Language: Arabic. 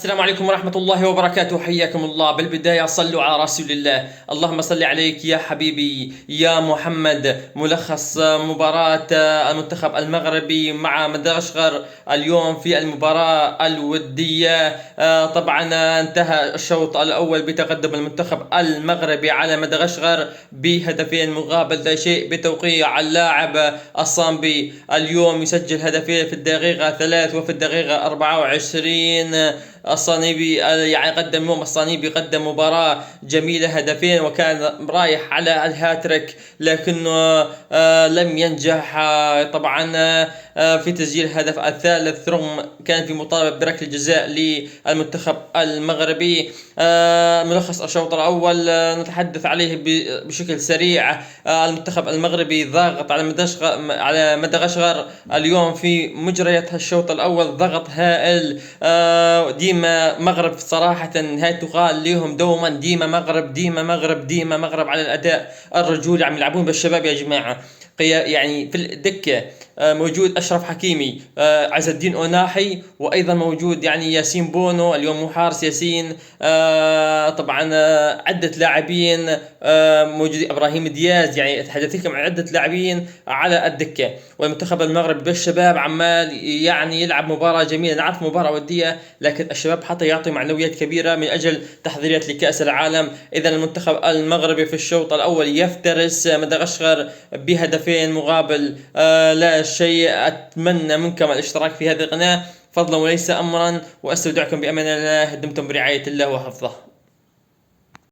السلام عليكم ورحمة الله وبركاته، حياكم الله. بالبداية صلوا على رسول الله. اللهم صل عليك يا حبيبي يا محمد. ملخص مباراة المنتخب المغربي مع مدغشقر اليوم في المباراة الودية. طبعا انتهى الشوط الأول بتقدم المنتخب المغربي على مدغشقر بهدفين مقابل لا شيء، بتوقيع اللاعب الصامبي. اليوم يسجل هدفين في الدقيقة 3 وفي الدقيقة 24. الصليبي يعني الصليبي قدم مباراة جميلة، هدفين، وكان رايح على الهاتريك لكنه لم ينجح طبعا في تسجيل الهدف الثالث، رغم كان في مطالبة بركلة جزاء للمنتخب المغربي. ملخص الشوط الأول نتحدث عليه بشكل سريع. المنتخب المغربي ضاغط على مدغشقر اليوم في مجريات الشوط الأول، ضغط هائل. ديما مغرب صراحة، هاي تقال لهم دوما ديما مغرب ديما مغرب ديما مغرب على الأداء الرجولي. عم يلعبون بالشباب يا جماعة. يعني في الدكة موجود أشرف حكيمي، عز الدين أوناحي، وأيضا موجود يعني ياسين بونو، اليوم مو حارس ياسين. طبعا عدة لاعبين موجود، إبراهيم دياز، يعني أتحدث لكم عن عدة لاعبين على الدكة. والمنتخب المغربي بالشباب عمال يعني يلعب مباراة جميلة. نعرف مباراة ودية، لكن الشباب حتى يعطي معنويات كبيرة من أجل تحضيرات لكأس العالم. إذا المنتخب المغربي في الشوط الأول يفترس مدغشقر بهدفين مقابل لا شيء. أتمنى منكم الاشتراك في هذه القناة فضلا وليس أمرا، وأستودعكم بأمان الله. دمتم برعاية الله وحفظه.